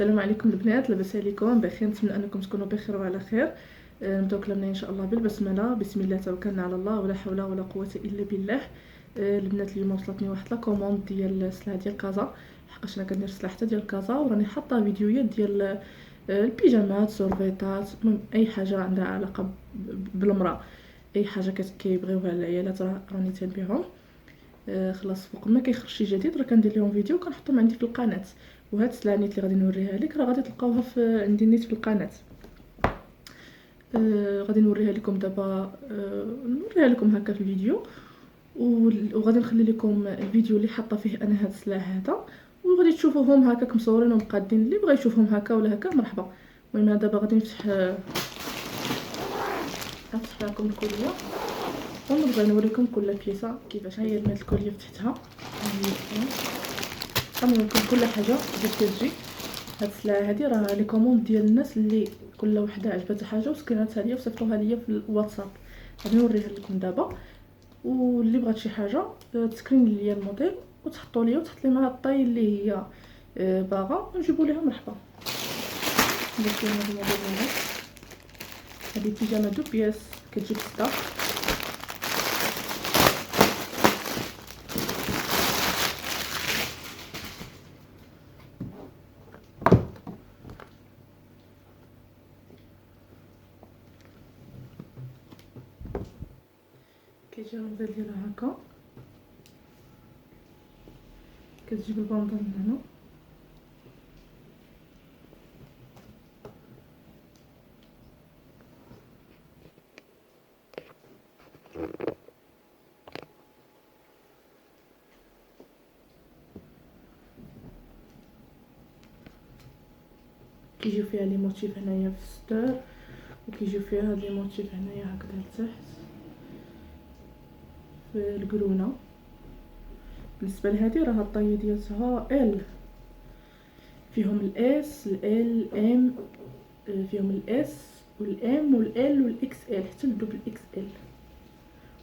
السلام عليكم البنات، لاباس عليكم؟ بخير، نتمنى انكم تكونوا بخير وعلى خير. نبداو كلامنا ان شاء الله بالبسمله. بسم الله توكلنا على الله ولا حول ولا قوه الا بالله. البنات اليوم وصلتني واحد لا كوموند ديال السلعه ديال كازا، حقاش انا كندير السلعه حتى ديال كازا، وراني حاطه فيديوهات ديال البيجامات، سورفيطات، المهم اي حاجه عندها علاقه بالمراه، اي حاجه كيبغيوها العيالات راني تنبيهم. خلاص فوق ما كيخرج شي جديد راه كندير لهم فيديو وكنحطهم عندي في القناه. وهاد السلعه اللي غادي نوريها لك راه غادي تلقاوها في عندي نيت في القناه. غادي نوريها لكم دابا، نوريها لكم هكا في الفيديو، وغادي نخلي لكم الفيديو اللي حاطه فيه انا هاد السلعه هذا، وغادي تشوفوهم هكاك مصورين ومقادين. اللي بغى يشوفهم هكا ولا هكا مرحبا. المهم انا دابا غادي نفتح لكم الكوليه ونبغي نوريكم كل بيسه كيفاش. هي المات الكوليه فتحتها، غنوريكم كل حاجه كيفاش كتجي. هاد السلعه هادي راه لي كوموند ديال الناس اللي كل وحده عجبتها حاجه وسكريناتها ليا وصيفطوها ليا في الواتساب. غادي نوريها لكم دابا، واللي بغات شي حاجه تسكرين ليا الموديل وتحطوا ليا وتحط لي معها الطاي اللي هي باغا ونجيبوا ليها مرحبا. درت لهم هاد الموديل هذا. هادي بيجامه دو بياس كتجي بسته. كيجي الموديل ديالها هكا، كتجيب البنطلون من هنا، كيجيو فيها لي موتيف هنايا في الستر، وكيجيو فيها هاد لي موتيف هنايا هكذا لتحت في القرونه. بالنسبه لهادي راه الطايه ديالها ال، فيهم الاس ال ام، فيهم الاس والام والال والاكس ال حتى الدوبل اكس ال.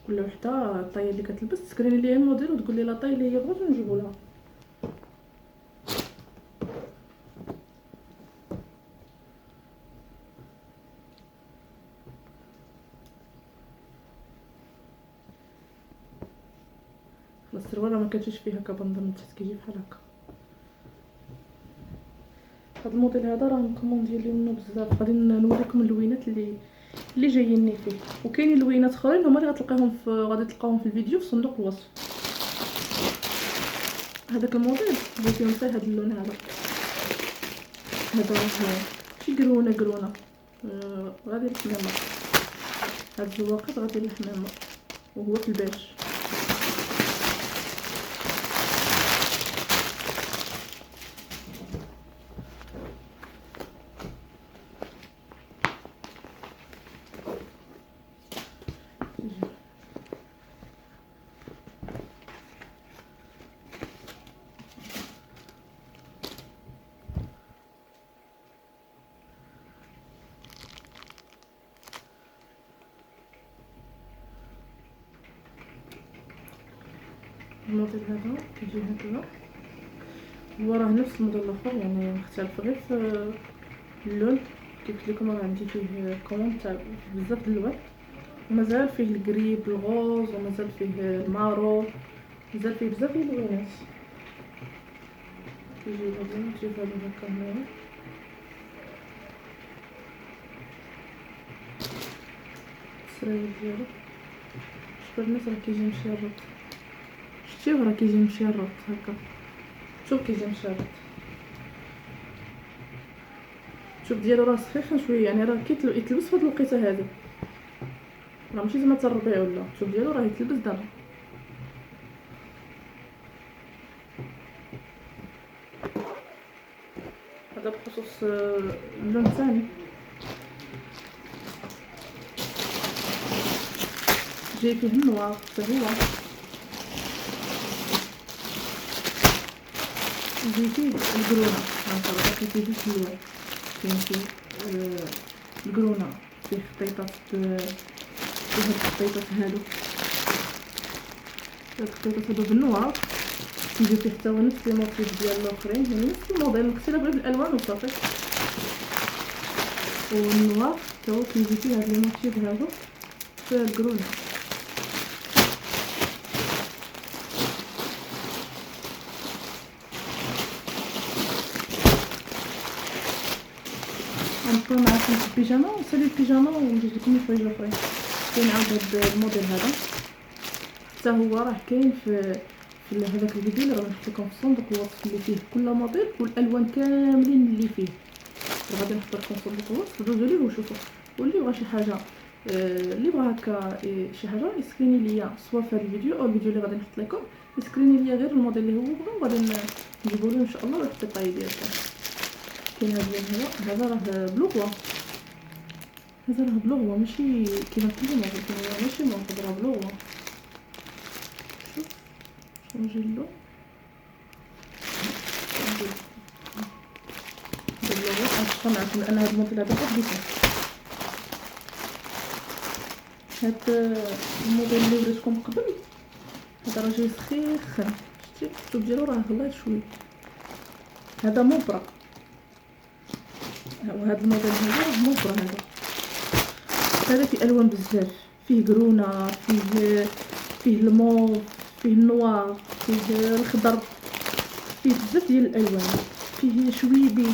كل وحده الطايه اللي كتلبس تسكرين ليها الموديل وتقول لي لا طاي اللي هي بغات ونجيبو لها. السروال ما كتجيش فيها كبنضه من تحت، كيجي بحال هكا. هاد الموديل هذا راه مكوموندي لي منه بزاف. غادي نوريكم اللوينات اللي جاييني فيه، وكاينين لوينات اخرين هما اللي غادي تلقاوهم في الفيديو في صندوق الوصف. هذاك الموديل بغيت فيهم حتى هاد اللون هذا راه شي قرونه غادي للحمامه. هاد الزواقط غادي للحمامه وهو في الباش. الموديل هذا كيجي هكذا، هو راه نفس الموديل الاخر يعني مختلف غير في اللون. قلت لكم راه عندي فيه كوموند تاع بزاف د الالوان، ومازال فيه الكريب الغوز، ومازال فيه المارو، مازال فيه بزاف ديال اللوينات. كيجي هذا هكا هنايا، السرايل ديالو شوف الناس راه كيجي مشرط، شتيوه راه كيجي مشرط هكا، شوف كيجي مشرط، شوف ديالو راه سخيخ شويه يعني راه يتلبس في هاد الوقيته هادي، راه ماشي زعما حتى الربيع ولا. شوف ديالو راه يتلبس دابا. هذا بخصوص اللون الثاني. جاي فيه النوار حتى هو، جاي فيه القرونه. هانتوما كاين فيه جوج الوان، كاين فيه القرونه فيه خطيطات، فيه هاد الخطيطات هادو بالنوار، كيجي فيه حتى هو نفس الموتيف ديال الاخرين، يعني نفس الموديل، الاختلاف غير بالالوان وصافي. والنوار حتى هو كيجي فيه هاد لي موتيف هادو في الكرونه. غنبقاو معاكم في البيجاما ونسالي البيجاما ونجيب لكم الحوايج الاخرين. كاين عاود هاد الموديل هذا حتى هو راه كاين في هذاك الفيديو اللي غادي نحط لكم في الصندوق الوصف اللي فيه كل موديل والالوان كاملين اللي فيه. غادي نحط لكم في الصندوق الوصف، دوزوا ليه وشوفوا. واللي بغى شي حاجه اللي بغى هكا شي حاجه يسكريني ليا سوا في هذا الفيديو او الفيديو اللي غادي نحط لكم، يسكريني ليا غير الموديل اللي هو بغا وغادي نجيبو له ان شاء الله واحد الطاي ديالو. كاين هذا اللون هذا راه بلوغوا، هذا راه بلوغوا ماشي كيما كل مره، كاين ماشي موجود راه بلوغوا. شوف شونجي اللون بلوغوا. غنشرح معكم لان هذا الموديل هذا حبيته. هاد الموديل اللي وريتكم قبل هذا راه جاي سخيخن، شتي الكتب ديالو راه غليظ شويه. هذا موبرا، وهذا الموديل هذا راه موبرا. هذا فيه الوان بزاف، فيه قرونه، فيه الموف، فيه النوار، فيه الخضر، فيه بزاف ديال الالوان، فيه شويبي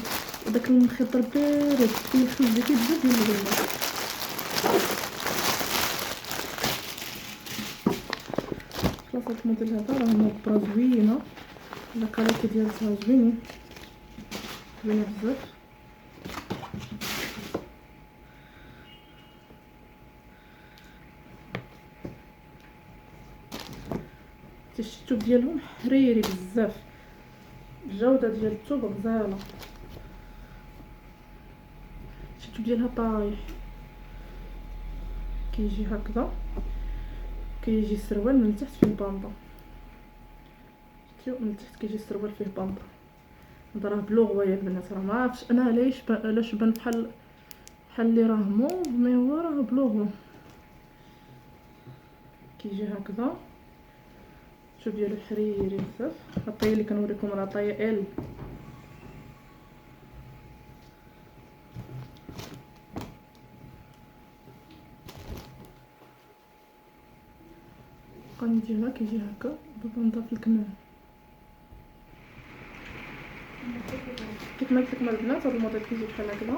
وداك الخضر بارد، فيه الخزي، فيه بزاف ديال الالوان. خلاص هاد الموديل هذا راه موبرا زوينه، الكاليتي ديالها زوينه بزاف. الشتوب ديالهم حريري بزاف، الجوده ديال الثوب غزاله، الشتوب ديالها طايح. كيجي هكذا، كيجي السروال من تحت فيه باندا، شتيو من تحت كيجي السروال فيه باندا. هذا راه بلوغوا يا البنات، راه ما عرفتش انا علاش بان بحال اللي راه موف، مي هو راه بلوغوا. كيجي هكذا، شوف ديالو حريري بزاف. الطايه اللي كنوريكم راه طايه ال. القني ديالها كيجي هكا بباندا في الكمام. كيف ما قلت لكم البنات هذا الموديل كيجي بحال هكذا.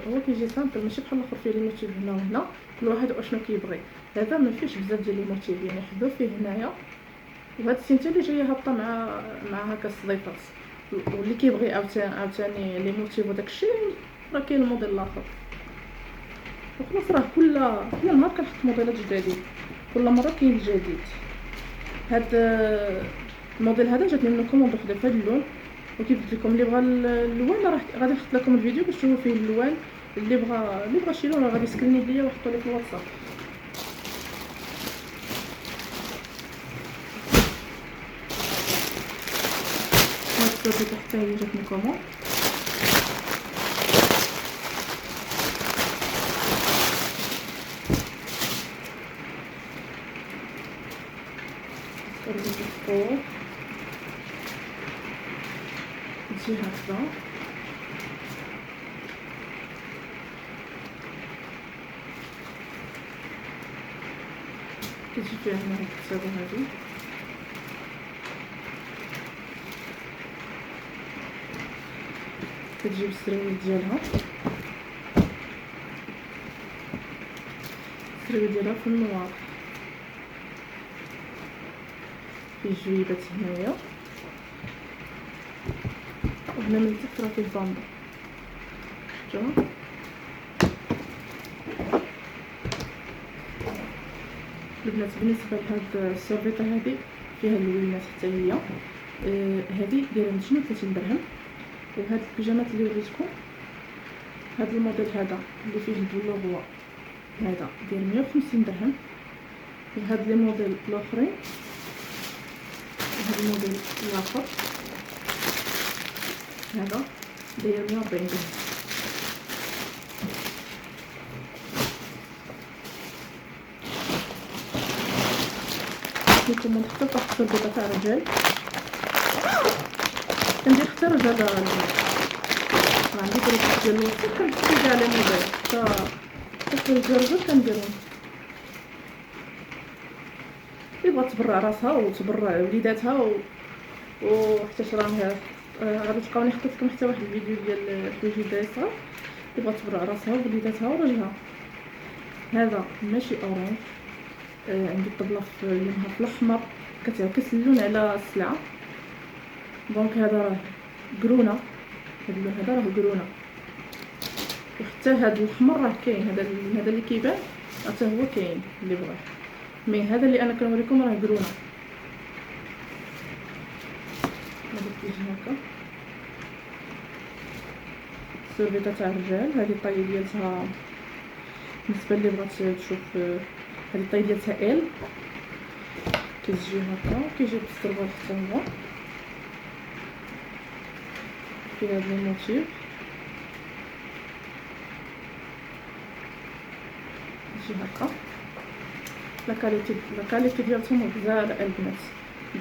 هو كيجي سامبل ماشي بحال الاخر فيه لي موتيف هنا وهنا، كل واحد واشنو كيبغي. هذا ما فيهش بزاف ديال لي موتيف، يعني حبوا فيه هنايا. وهاد السينته اللي جايه هابطه مع هكا الصديفات، واللي كيبغي عاوتاني لي موتيف وداكشي راه كاين الموديل الاخر. وخلاص راه كل نهار كنحط موديلات جدادين، كل مره كاين الجديد. هاد الموديل هذا جاتني من كوموند وحده في هذا اللون، وكيف قلت لكم اللي بغى اللون راه غادي نحط لكم الفيديو باش تشوفوا فيه اللوان. اللي بغى شي لون راه غادي يسكريني ليا ويحطو لي في الواتساب. هاد الصوره حتى هي جاتني كوموند. تجي هكذا، كتجي فيها هنا هاد الكتابه هادي، كتجي بالسروال ديالها، السروال ديالها في النوار، فيه جويبات هنايا، وهنا من تحت راه فيه باندا. شفتوها؟ البنات بالنسبه لهاد السيرفيطه هذه فيها اللوينات حتى هي، هذه دايره 230 درهم. وهاد البيجامات اللي وريتكم هاد الموديل هذا اللي فيه البلوغوا هذا داير 150 درهم. وهاد لي موديل الاخرين، هاد الموديل الاخر هذا داير 140 درهم. كيكوموند حتى لطاح السربيطه تاع الرجال، كندير حتى رجال راه عندي طريقه ديال الوصفه كنحكي كاع على الموبايل حتى الرجال كنديرهم. اللي بغات تبرع راسها وتبرع وليداتها وحتى راها غادي تلقاوني حطيت لكم حتى واحد الفيديو ديال الوجيداتها اللي بغات تبرع راسها ووليداتها وراجلها. هذا ماشي اورانج، عندي الطبله في لونها في الاحمر كتعكس اللون على السلعه. دونك هذا راه قرونه، هذا اللون هذا راه قرونه، وحتى هذا الاحمر راه كاين، هذا اللي كيبان حتى هو كاين اللي بغاه، مي هذا اللي انا كنوريكم راه قرونه. هذا كيجي هكا السربيطه تاع الرجال. هذه الطاي ديالها بالنسبه اللي بغات تشوف، هذه الطاي ديالها ال، كتجي هكا كيجي بالسربال حتى هو في هذا الموتيف. يجي هكا لاكاليتي ديالتهم غزاله البنات.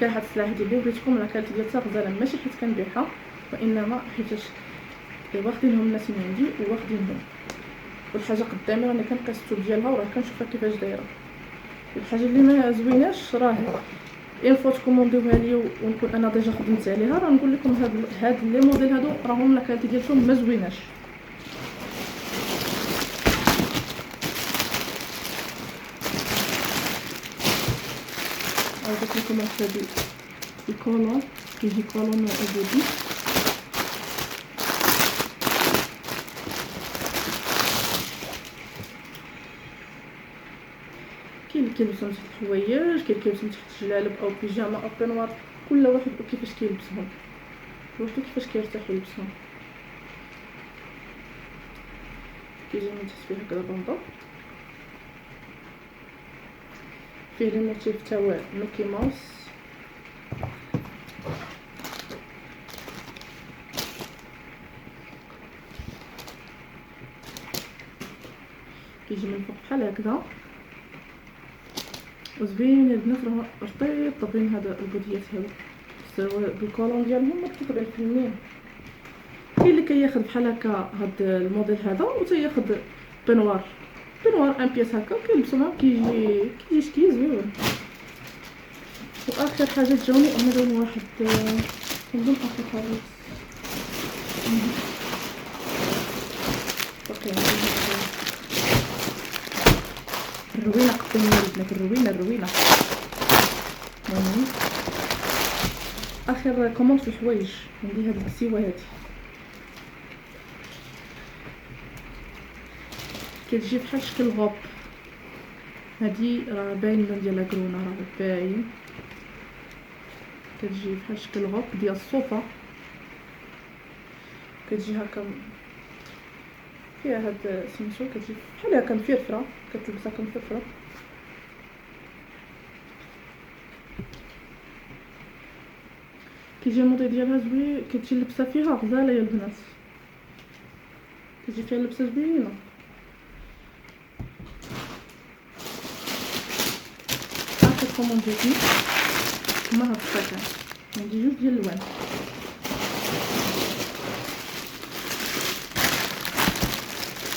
كاع هاد السلعه هادي اللي وريتكم لاكاليتي ديالتها غزاله، ماشي حيت كنبيعها وانما حيتاش واخدينهم الناس من عندي وواخدينهم، والحاجه قدامي راني كنقيس الثوب ديالها وراه كنشوفها كيفاش دايره. الحاجه اللي ما زويناش راه انفو تكومونديوها لي ونكون انا ديجا خدمت عليها، راه نقول لكم هاد لي موديل هادو راهم لاكاليتي ديالهم ما زويناش. عاودت لكم هاد الكولون، كيجي كولون ابودي. كاين اللي كيلبسهم تحت الحوايج، كاين اللي كيلبسهم تحت الجلالب او بيجاما او بينوار، كل واحد وكيفاش كيلبسهم، واحد كيفاش كيرتاح يلبسهم. كيجي من تحت فيه هكذا بنطو، فيه لي موتيف تاع ميكي ماوس. كيجي من فوق بحال هكذا وزوين البنات، راه رطيب طابين هذا البوديات هذا بالكولون ديالهم رطيبين فنين. كاين اللي كياخذ بحال هكا هاد الموديل هذا وتياخذ بنوار ان بياس هكا كيلبسوها كيجي شكي زوين. واخر حاجه جاوني انا جاوني واحد نظن اخر حاجه الروينه قدامي البنات، الروينه اخر كوموند في الحوايج. عندي هاد الكسيوه هادي كتجي بحال شكل غوب، هادي راه باين اللون ديالها كرونه، راه باين كتجي بحال شكل غوب ديال الصوفه، كتجي هكا فيها هاد سميتو، كتجي بحال هكا مفرفره، كتلبسها كمفرفره. كيجي الموديل ديالها زوين، كتجي اللبسه فيها غزاله يا البنات، كتجي فيها اللبسه زوينه. اخر كوموند جاتني هما هاد الصاكان، عندي جوج ديال الالوان،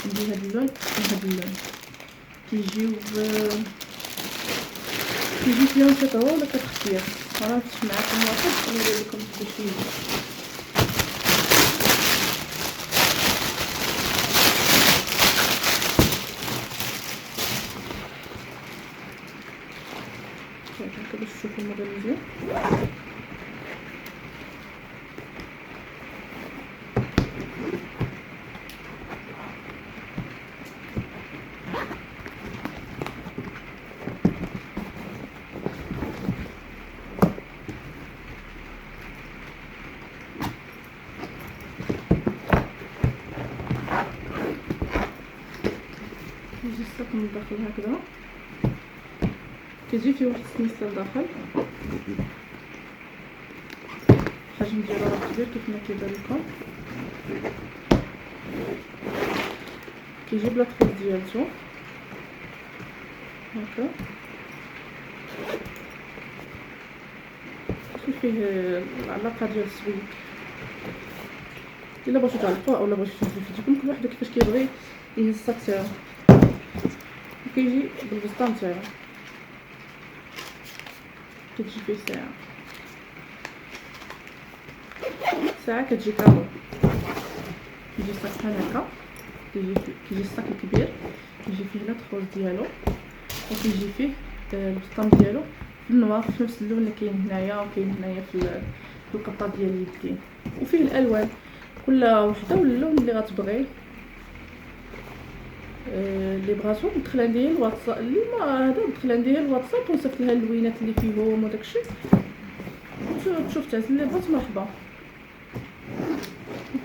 عندي هاد اللون وهاد اللون. كيجيو فيهم كتعوض ولا كتختير. انا نفتح معكم واحد ونوري لكم كيفاش يجي. هكا باش تشوفوا الموديل مزيان. كيجي الساق من الداخل هكذا، كيجي فيه واحد السميسه لداخل، الحجم ديالو راه كبير كيف ما كيبان لكم. كيجي بلا طفيل ديالته هكا، داخل فيه العلاقه ديال السويد. الا بغيتو تعلقوه اولا بغيتو تنزلو في يديكم، كل واحد كيفاش كيبغي يهز الصاك تاعو. كيجي بالبسطام تاعو، كتجي فيه ساعه كتجي كامل. كيجي الصاك بحال هكا، كيجي الصاك الكبير، كيجي فيه لا تخوز ديالو، وكيجي فيه البسطام ديالو في النوار في نفس اللون اللي كاين هنايا وكاين هنايا في القطه ديال اليدين. وفيه الالوان كل وحده واللون اللي غتبغي. اللي بغاتو ندخل عندي الواتساب، اللي ما هذا ندخل عندي الواتساب ونصيفط لها اللوينات اللي فيهم وداكشي، تشوف تعزل اللي بغات مرحبا.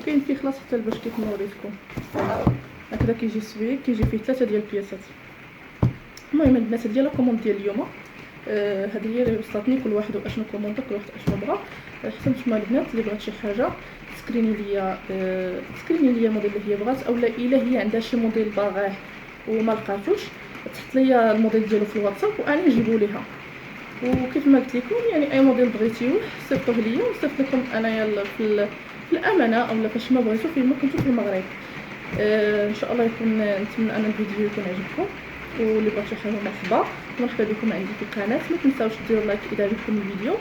كاين فيه خلاص حتى باش كيف ما وريتكم هكذا كيجي سويك. كيجي فيه 3 ديال البياسات. المهم البنات ديال الكوموند ديال اليوم هذه هي اللي وصلتني. كل واحد واشنو كوموند، كل واحد اشنو بغا. حتى نتوما البنات اللي بغات شي حاجه سكريني ليا الموديل اللي هي بغات، اولا الا هي عندها شي موديل باغاه وما لقاتوش تحط ليا الموديل ديالو في الواتساب وانا نجيبو ليها. وكيف ما قلت لكم يعني اي موديل بغيتيوه صيفطوه ليا ونصيفط لكم انايا في الامانه اولا فاش ما بغيتو فين ما كنتو في المغرب. ان شاء الله نتمنى ان الفيديو يكون عجبكم، واللي بغى شي حاجه مرحبا بكم عندي في القناه. ما تنساوش ديروا لايك اذا عجبكم الفيديو،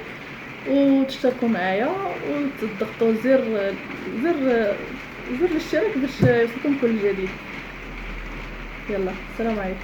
وتشتركوا معايا وتضغطوا زر الاشتراك باش يوصلكم كل جديد. يلا السلام عليكم.